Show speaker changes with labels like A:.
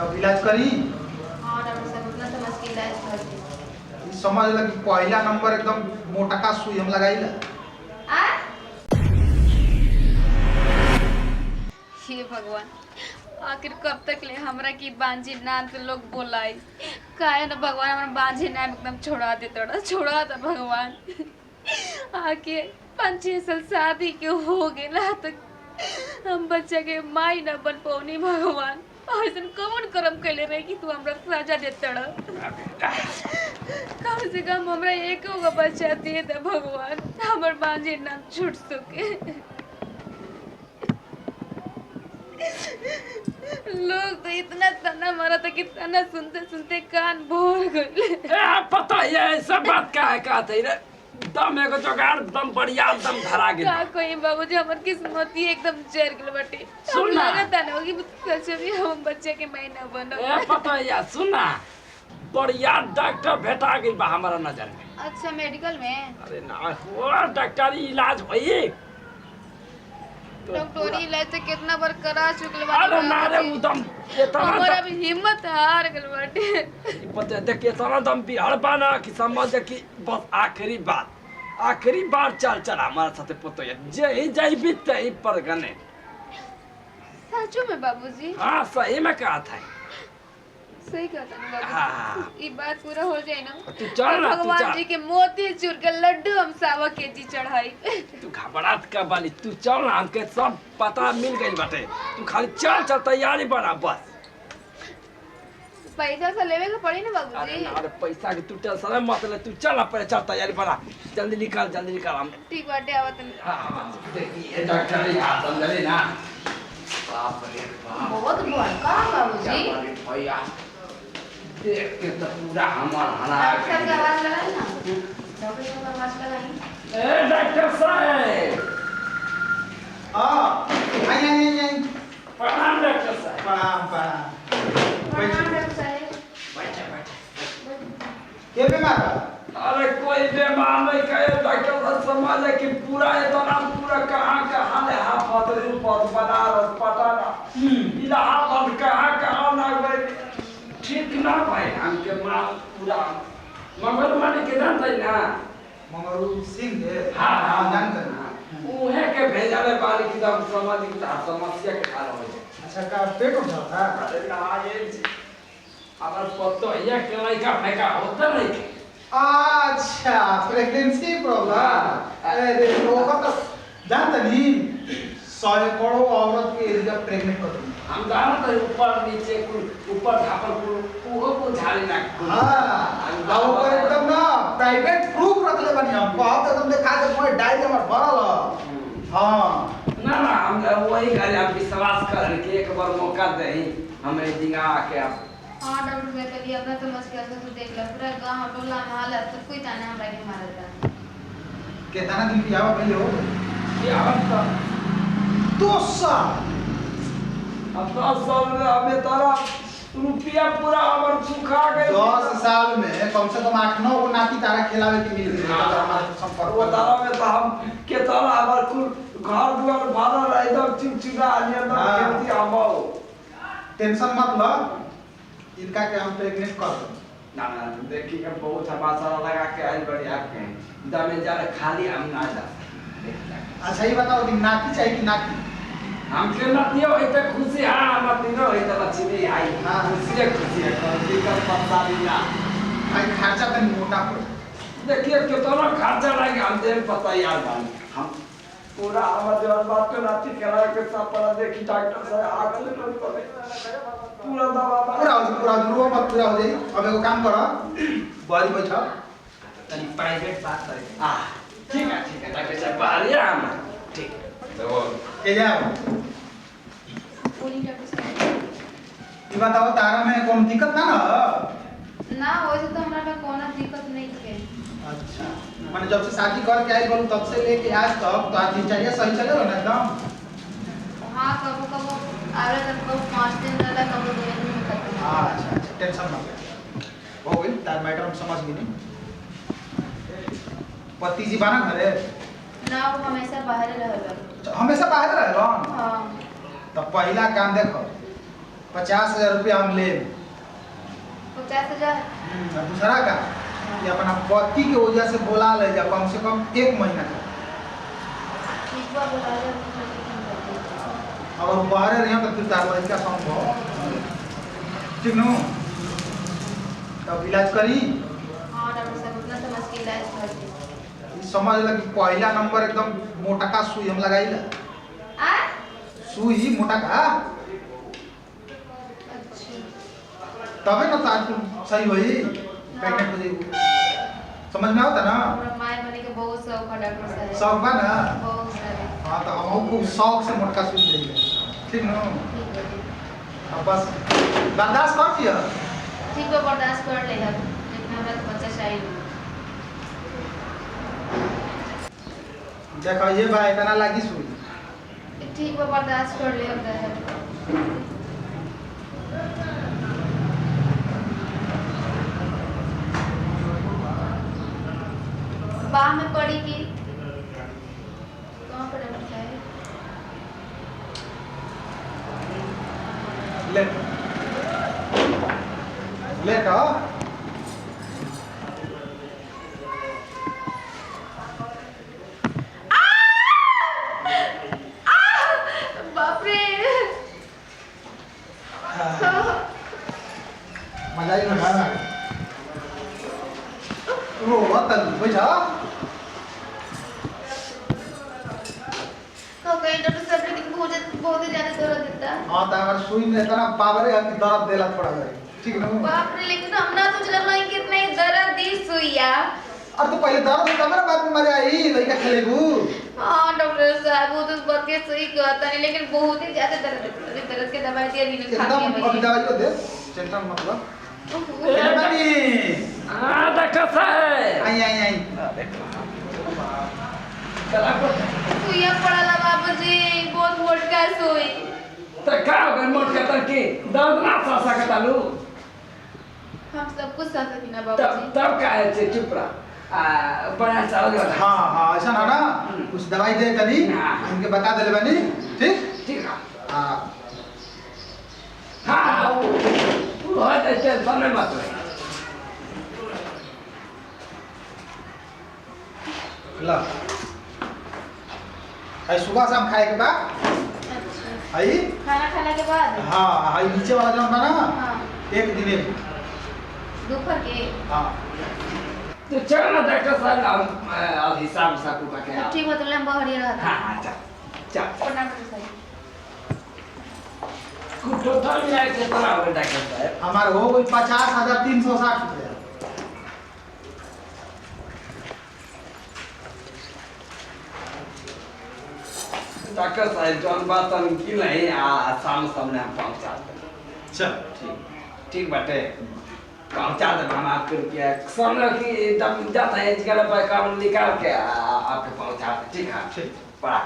A: तब इलाज करी।
B: हाँ डॉक्टर साहब उतना तो मुश्किल इलाज कर दी।
A: समझ लगी पहला नंबर एकदम मोटा का सुई हम लगाई ला।
B: हे भगवान आखिर कब तक ले हमरा की बांझी नाम से लोग बोलाई काहे ना भगवान हमरा बांझी नाम एकदम छोड़ा दे तोड़ा छोड़ा दे भगवान। आके 5-6 साल शादी के हो गेला तक हम बच्चा के माई न बन पौनी भगवान। ऐसन कौन कर्म कैले रहे कि तू हमरा सजा दे तड़ा। कम से कम हमरा एक गो बच्चा दे दे भगवान हमर बांझी नाम छूट सके। लोग तो इतना तना मारा था कि तना सुनते सुनते कान भर गए।
C: पता है सब बात का है का थे रे दम एगो जोगाड़ दम बढ़िया दम धरा गेल
B: का कोई बाबूजी हमर किस्मत ही एकदम जर गेल बाटे।
C: सुन ना
B: लागत ना होगी सच में हम बच्चे के महीना बनो।
C: पता है सुन ना बढ़िया डॉक्टर भेटा गेल बा हमारा नजर में।
B: अच्छा मेडिकल में
C: अरे ना वो डॉक्टरी इलाज होई
B: डॉक्टरी इलाज तो कितना बार करा चुकल बाटे।
C: अरे ना रे उदम इतना
B: हमारा भी हिम्मत हार गेल बाटे।
C: पता देख इतना दम बिहार बाना कि समझ कि बस आखिरी बार चल हमारा साथे पतो है जे जाई बीते ही पर गने।
B: सचो में बाबूजी?
C: हाँ सही में कहा था।
B: सही कहता ना बाबू।
C: हाँ।
B: ये बात पूरा हो जाए ना
C: तू चल ना तू
B: भगवान जी के मोती चूर के लड्डू हम 1.25 केजी चढ़ाई।
C: तू घबरात का बाली तू चल ना हमके सब पता मिल गई बाटे तू खाली चल तैयारी बना बस।
B: पैसा से लेवे के पड़ी ना
C: अरे
B: बाबूजी।
C: ना अरे पैसा की तू टेंशन मत ले तू चल ना पहले चल तैयारी बना जल्दी निकाल हम।
B: ठीक बाटे आवत नहीं।
C: हाँ देखिए डॉक्टर यार समझले ना बाप रे बाप
B: बहुत बड़का बाबूजी।
C: भैया देख के तो पूरा हमार हना
B: डॉक्टर का आवाज लगाई ना डॉक्टर का आवाज लगाई।
C: ए डॉक्टर साहब
A: हां आई
C: प्रणाम डॉक्टर साहब।
A: प्रणाम।
B: डॉक्टर साहब
C: बैठे
A: के बीमार बा?
C: अरे कोई बीमार नहीं कहे डॉक्टर साहब समझे कि पूरा पूरा कहाँ ले हाफत रूपत बनारस पटना इलाहाबाद कहाँ ना गए ठीक ना भाई हमके माँ पूरा मगर माने के जानते ना
A: मंगरू सिंह दे।
C: हाँ
A: जानते हैं।
C: उहे के भेजले बारी की दम समझ की समस्या के कारण हो जाए।
A: अच्छा का पेट उठा था?
C: अरे ना ये अगर पतो ये के लड़का फेंका होता नहीं के
A: अच्छा प्रेगनेंसी प्रॉब्लम। अरे लोग तो जानते नहीं 100 करोड़ औरत के एरिया प्रेग्नेंट कर दी।
C: हम जानते हैं ऊपर नीचे कुल ऊपर ढापर कुल वो को झाड़ी ना
A: हां और ऊपर एकदम ना प्राइवेट प्रूफ रख ले बनी हम बहुत एकदम देखा दे मोर डायरी हमर भरल। हां
C: ना हम वही घरे हम विश्वास कर के एक बार मौका दे हमें दिंगा के आप।
B: हां डॉक्टर साहब कभी अपना तो मुश्किल से तो देख ला पूरा गांव टोला मोहल्ला सब कोई ताने हमरा के मारता।
A: केतना दिन की आवा भइलो?
C: ये आवत तो
A: 2 साल।
C: अब 10 साल में हमें तारा रुपया पूरा हमर सुखा गए।
A: 10 साल में कम से कम 8-9 गो नाती तारा खिलावे के मिल गई। हमारा संपर्क
C: वो तारा में तो हम के तारा हमर कुल घर दुआर भाड़ा रह एकदम चिमचिमा आलिया ना खेती हमो।
A: टेंशन मत लो इनका के हम प्रेग्नेंट कर दें।
C: ना देखिए बहुत हमारा लगा के आई बड़ी आपके दमे जाने खाली हम ना जा।
A: अच्छा ये बताओ कि नाती चाहिए कि नाती?
C: हमके नतियो होई त खुशी हां हम तीनों होई त लक्ष्मी आई।
A: हां
C: खुशी है कभी का पता नहीं ना
A: भाई खर्चा तो मोटा पड़े।
C: देखिए कितना खर्चा लगे हम दे पता यार बानी हम पूरा हमर जवान बात पे राती करा के सब पर देखी डॉक्टर साहब आगल कर करे पूरा दवा
A: पूरा रो मत पूरा हो जाई। अब एगो काम करो बारी बैठो तनी प्राइवेट बात करे।
C: ठीक है डॉक्टर साहब बाहर हम ठीक तो
A: के जाओ।
B: बोली डॉक्टर साहब।
A: ये बताओ तारा में कोई दिक्कत ना
B: ना वैसे तो हमरा में कोनो दिक्कत नहीं है।
A: अच्छा माने जब से शादी करके आई बोलूं तब से लेके आज तक तो आज दिनचर्या सही चले हो ना एकदम?
B: हां कबो आवे तक कबो 5 दिन रहला कबो 2 दिन में खत्म।
A: अच्छा टेंशन मत ले हो गई तार मैटर हम समझ गए। पति जी बाना घरे
B: ना वो हमेशा बाहर रहला।
A: हमेशा बाहर रहलन?
B: हां
A: तो पहला काम देखो 50,000 रुपया हम ले
B: 50,000।
A: और दूसरा का कि अपना पति के वजह से बोला ले जा कम से कम 1 महीना का।
B: ठीक बा बोला जा।
A: और बाहर रहे तो फिर तार का संभव ठीक नो तब इलाज करी।
B: हाँ डॉक्टर साहब उतना तो मुश्किल इलाज कर दी।
A: समझ ल कि पहला नंबर एकदम मोटा का सुई हम लगाइला
B: आ
A: सुई मोटा का
B: अच्छा
A: तबे ना तार सही होई प्रेग्नेंट हो जाई। समझ में आता ना
B: हमरा माय बने के बहुत शौक है डॉक्टर साहब।
A: शौक बा ना।
B: बहुत सारे।
A: हाँ तो हम खूब शौक से मोटका सुई देंगे ठीक ना।
B: ठीक है
A: अब बस बर्दाश्त कर दिया।
B: ठीक है बर्दाश्त कर ले हम लेकिन हमरा तो बच्चा चाहिए।
A: देखो ये भाई इतना लगी सुई
B: ठीक है बर्दाश्त कर ले हम दर्द। बाह में पड़ी की कहाँ पर डॉक्टर साहब?
A: ले लेटो
B: बाप रे
A: मजा ही ना रो मत बैठा।
B: तो कहीं डॉक्टर साहब लेकिन बहुत ही ज्यादा दर्द देता है।
A: हाँ तो अगर सुई में इतना पावर है कि दर्द देला थोड़ा देर ठीक ना।
B: बाप रे लेकिन हम ना सोच रहे हैं कि इतना ही दर्द दी सुइया।
A: और तो पहले दर्द होता मेरा बाद में मजा आई लड़का खेलेगू।
B: हाँ डॉक्टर साहब वो तो बात के सही कहता नहीं लेकिन बहुत ही ज्यादा दर्द देता है। दर्द के दवाई दिया नहीं खा
A: एकदम
B: के
A: अभी दवाई को दे चिंता मतलब
C: ए,
A: बाबी
C: हाँ डॉक्टर साहब
A: आई आई आई
B: सुइया पड़ला बाबूजी बहुत मोटका सुई।
C: तो का हो गए मोट के तक की दर्द ना सा सकता लू
B: हम सब कुछ सह सकी ना
C: तब
B: बाबूजी।
C: तब का है चुप रहा बड़ा सा हो गया
A: हाँ हाँ ऐसा ना ना कुछ दवाई दे तनी
C: हाँ।
A: इनके बता दे बनी ठीक।
C: ठीक है
A: हाँ
C: हाँ वो है टेंशन में मत रही
A: ला आई सुबह शाम खाए के बाद
B: अच्छा
A: आई
B: खाना खाने के बाद
A: हाँ आई नीचे वाला जो ना
B: हाँ
A: एक दिन एक
B: दोपहर के
A: हाँ
C: तो चलो ना डॉक्टर साहब अब हिसाब सब को के
B: ठीक है तो हम बाहर ही रहते
C: हाँ हाँ चल चल
B: प्रणाम डॉक्टर साहब।
C: कुछ तो मिला के बड़ा हो डॉक्टर साहब
A: हमारे हो गई 50,360 रुपया।
C: डॉक्टर साहब जौन बात हम की नहीं शाम सामने हम पहुंचा दें
A: चल
C: ठीक ठीक बाटे पहुंचा दे हम आपके रुपया समझ कि एकदम जाता है जगह पर काम निकाल के आपके पहुंचा दे ठीक है
A: ठीक।
C: बड़ा